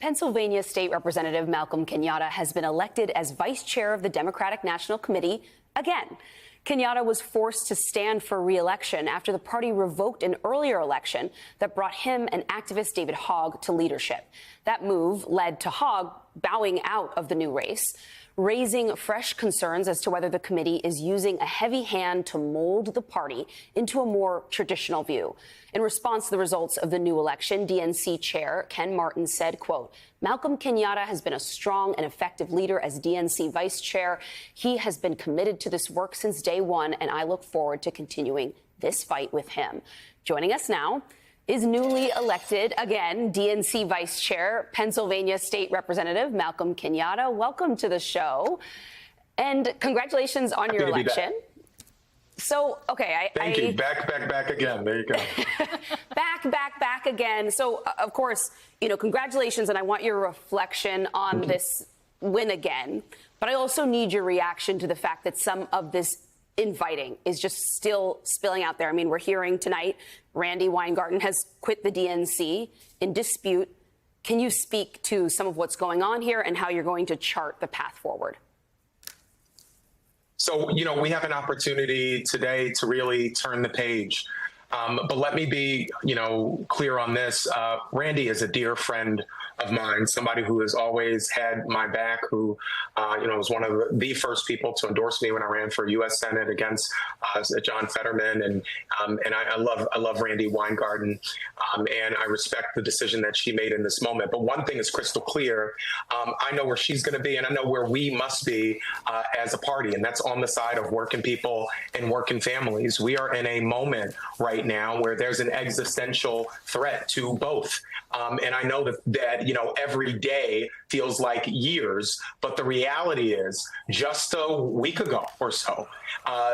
Pennsylvania State Representative Malcolm Kenyatta has been elected as vice chair of the Democratic National Committee again. Kenyatta was forced to stand for re-election after the party revoked an earlier election that brought him and activist David Hogg to leadership. That move led to Hogg bowing out of the new race, raising fresh concerns as to whether the committee is using a heavy hand to mold the party into a more traditional view. In response to the results of the new election, DNC chair Ken Martin said, quote, Malcolm Kenyatta has been a strong and effective leader as DNC vice chair. He has been committed to this work since day one, and I look forward to continuing this fight with him. Joining us now is newly elected, again, DNC Vice Chair, Pennsylvania State Representative Malcolm Kenyatta. Welcome to the show. And congratulations on your election. So, okay. Thank you. Back again. There you go. back again. So, of course, congratulations. And I want your reflection on this win again. But I also need your reaction to the fact that some of this inviting is just still spilling out there. I mean, we're hearing tonight Randi Weingarten has quit the DNC in dispute. Can you speak to some of what's going on here and how you're going to chart the path forward? So, we have an opportunity today to really turn the page. But let me be, clear on this. Randi is a dear friend of mine, somebody who has always had my back, who, was one of the first people to endorse me when I ran for U.S. Senate against John Fetterman. And I love Randi Weingarten, and I respect the decision that she made in this moment. But one thing is crystal clear. I know where she's going to be, and I know where we must be as a party, and that's on the side of working people and working families. We are in a moment right now where there's an existential threat to both. And I know that every day feels like years, but the reality is just a week ago or so,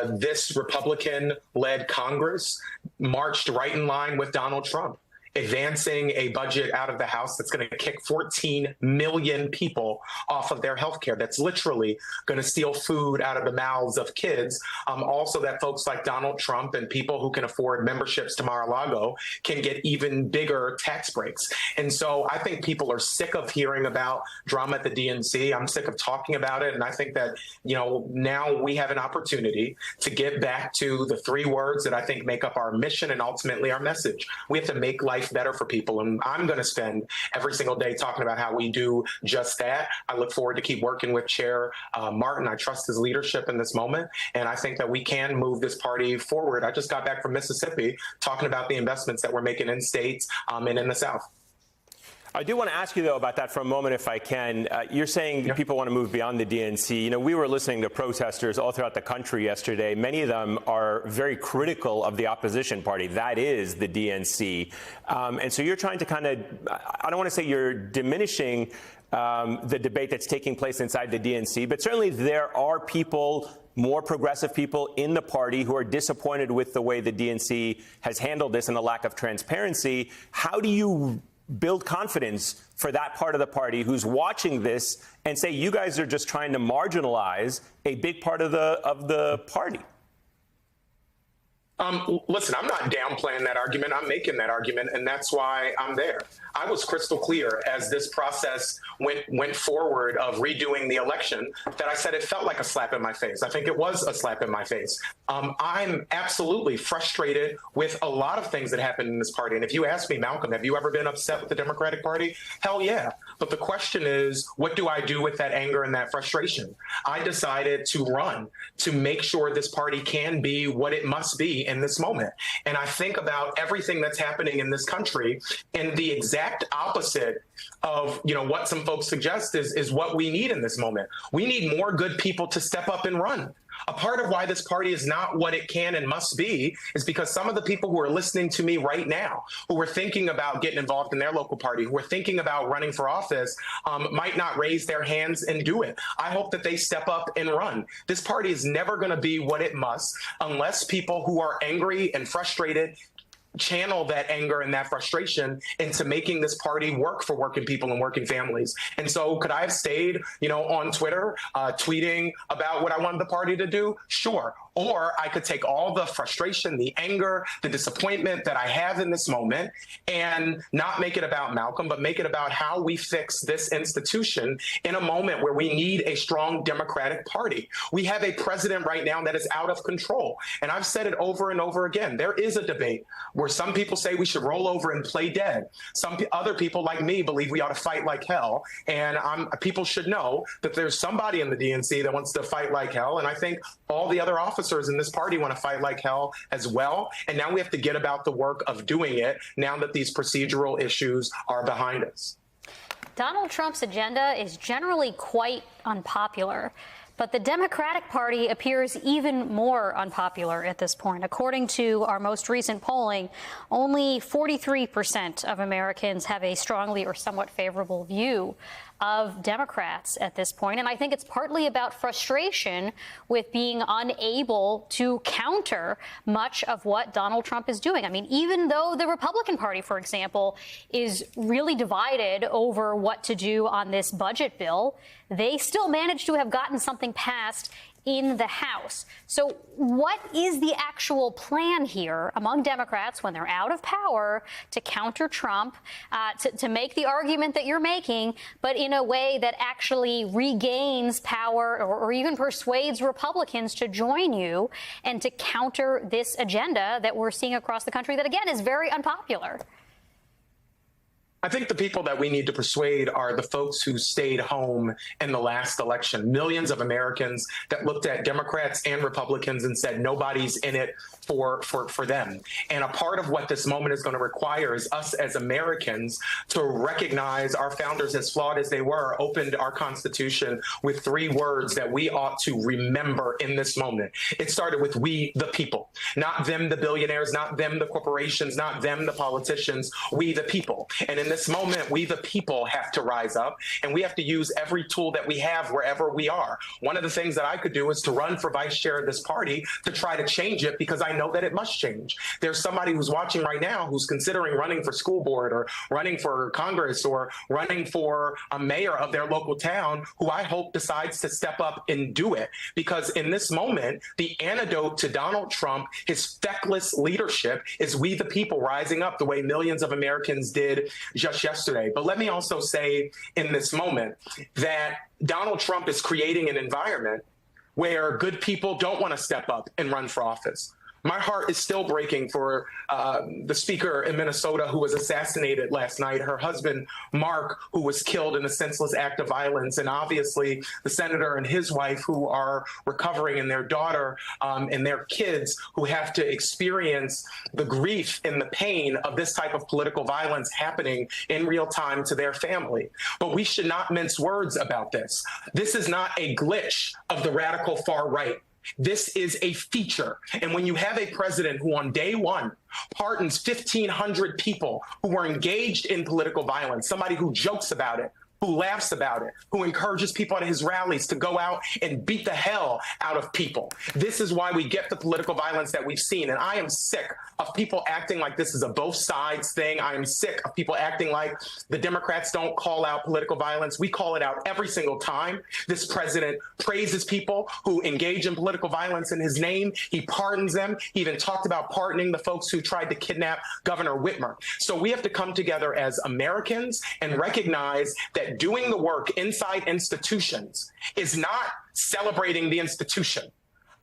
this Republican-led Congress marched right in line with Donald Trump, advancing a budget out of the House that's going to kick 14 million people off of their health care. That's literally going to steal food out of the mouths of kids. Also that folks like Donald Trump and people who can afford memberships to Mar-a-Lago can get even bigger tax breaks. And so I think people are sick of hearing about drama at the DNC. I'm sick of talking about it. And I think that, now we have an opportunity to get back to the three words that I think make up our mission and ultimately our message. We have to make life better for people. And I'm going to spend every single day talking about how we do just that. I look forward to keep working with Chair Martin. I trust his leadership in this moment. And I think that we can move this party forward. I just got back from Mississippi talking about the investments that we're making in states and in the South. I do want to ask you, though, about that for a moment, if I can. You're saying people want to move beyond the DNC. We were listening to protesters all throughout the country yesterday. Many of them are very critical of the opposition party. That is the DNC. And so you're trying to kind of, I don't want to say you're diminishing the debate that's taking place inside the DNC, but certainly there are people, more progressive people in the party, who are disappointed with the way the DNC has handled this and the lack of transparency. How do you build confidence for that part of the party who's watching this and say you guys are just trying to marginalize a big part of the party? Listen, I'm not downplaying that argument. I'm making that argument, and that's why I'm there. I was crystal clear as this process went forward of redoing the election that I said it felt like a slap in my face. I think it was a slap in my face. I'm absolutely frustrated with a lot of things that happened in this party. And if you ask me, Malcolm, have you ever been upset with the Democratic Party? Hell yeah. But the question is, what do I do with that anger and that frustration? I decided to run to make sure this party can be what it must be in this moment. And I think about everything that's happening in this country, and the exact opposite of what some folks suggest is what we need in this moment. We need more good people to step up and run. A part of why this party is not what it can and must be is because some of the people who are listening to me right now, who are thinking about getting involved in their local party, who are thinking about running for office, might not raise their hands and do it. I hope that they step up and run. This party is never going to be what it must unless people who are angry and frustrated channel that anger and that frustration into making this party work for working people and working families. And so could I have stayed, on Twitter, tweeting about what I wanted the party to do? Sure. Or I could take all the frustration, the anger, the disappointment that I have in this moment and not make it about Malcolm, but make it about how we fix this institution in a moment where we need a strong Democratic Party. We have a president right now that is out of control. And I've said it over and over again. There is a debate where some people say we should roll over and play dead. Some other people like me believe we ought to fight like hell. And people should know that there's somebody in the DNC that wants to fight like hell. And I think all the other officers in this party want to fight like hell as well. And now we have to get about the work of doing it now that these procedural issues are behind us. Donald Trump's agenda is generally quite unpopular. But the Democratic Party appears even more unpopular at this point. According to our most recent polling, only 43% of Americans have a strongly or somewhat favorable view of Democrats at this point. And I think it's partly about frustration with being unable to counter much of what Donald Trump is doing. I mean, even though the Republican Party, for example, is really divided over what to do on this budget bill, they still managed to have gotten something passed in the House. So what is the actual plan here among Democrats when they're out of power to counter Trump, to make the argument that you're making, but in a way that actually regains power or even persuades Republicans to join you and to counter this agenda that we're seeing across the country that, again, is very unpopular? I think the people that we need to persuade are the folks who stayed home in the last election. Millions of Americans that looked at Democrats and Republicans and said nobody's in it for them. And a part of what this moment is going to require is us as Americans to recognize our founders, as flawed as they were, opened our Constitution with 3 words that we ought to remember in this moment. It started with we, the people, not them, the billionaires, not them, the corporations, not them, the politicians, we, the people. And in this moment, we, the people, have to rise up, and we have to use every tool that we have wherever we are. One of the things that I could do is to run for vice chair of this party to try to change it, because I know that it must change. There's somebody who's watching right now who's considering running for school board or running for Congress or running for a mayor of their local town who I hope decides to step up and do it. Because in this moment, the antidote to Donald Trump, his feckless leadership, is we the people rising up the way millions of Americans did just yesterday. But let me also say in this moment that Donald Trump is creating an environment where good people don't want to step up and run for office. My heart is still breaking for the speaker in Minnesota who was assassinated last night, her husband, Mark, who was killed in a senseless act of violence, and obviously the senator and his wife who are recovering, and their daughter and their kids who have to experience the grief and the pain of this type of political violence happening in real time to their family. But we should not mince words about this. This is not a glitch of the radical far right. This is a feature. And when you have a president who on day one pardons 1,500 people who were engaged in political violence, somebody who jokes about it, who laughs about it, who encourages people at his rallies to go out and beat the hell out of people. This is why we get the political violence that we've seen. And I am sick of people acting like this is a both sides thing. I am sick of people acting like the Democrats don't call out political violence. We call it out every single time. This president praises people who engage in political violence in his name. He pardons them. He even talked about pardoning the folks who tried to kidnap Governor Whitmer. So we have to come together as Americans and recognize that doing the work inside institutions is not celebrating the institution.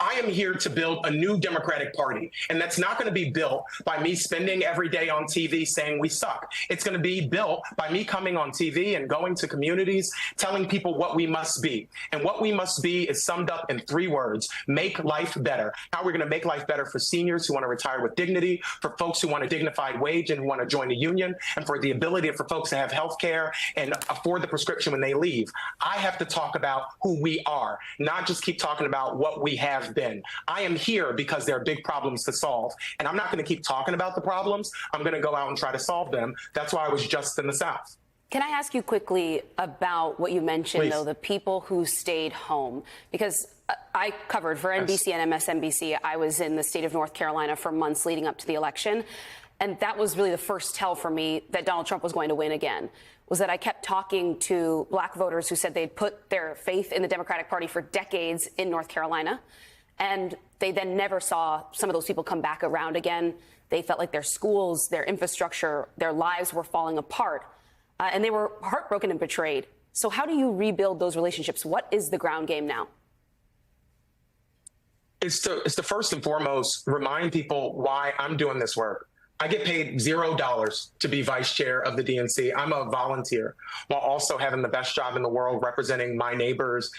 I am here to build a new Democratic Party, and that's not going to be built by me spending every day on TV saying we suck. It's going to be built by me coming on TV and going to communities, telling people what we must be. And what we must be is summed up in 3 words: make life better. How we're going to make life better for seniors who want to retire with dignity, for folks who want a dignified wage and who want to join a union, and for the ability for folks to have health care and afford the prescription when they leave. I have to talk about who we are, not just keep talking about what we have been. I am here because there are big problems to solve, and I'm not going to keep talking about the problems. I'm going to go out and try to solve them. That's why I was just in the South. Can I ask you quickly about what you mentioned, Please. though, the people who stayed home? Because I covered for NBC and MSNBC. I was in the state of North Carolina for months leading up to the election. And that was really the first tell for me that Donald Trump was going to win again, was that I kept talking to black voters who said they'd put their faith in the Democratic Party for decades in North Carolina. And they then never saw some of those people come back around again. They felt like their schools, their infrastructure, their lives were falling apart. And they were heartbroken and betrayed. So how do you rebuild those relationships? What is the ground game now? It's to first and foremost remind people why I'm doing this work. I get paid $0 to be vice chair of the DNC. I'm a volunteer while also having the best job in the world representing my neighbors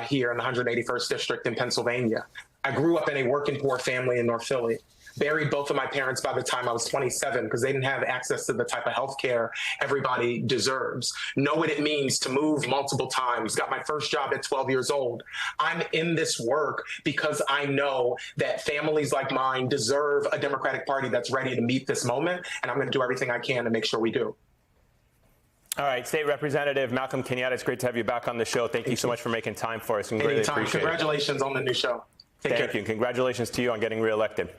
here in the 181st District in Pennsylvania. I grew up in a working poor family in North Philly. Buried both of my parents by the time I was 27 because they didn't have access to the type of health care everybody deserves. Know what it means to move multiple times. Got my first job at 12 years old. I'm in this work because I know that families like mine deserve a Democratic Party that's ready to meet this moment, and I'm going to do everything I can to make sure we do. All right, State Representative Malcolm Kenyatta, it's great to have you back on the show. Thank you so much for making time for us and greatly appreciate it. Congratulations on the new show. Take care. Thank you, and congratulations to you on getting reelected.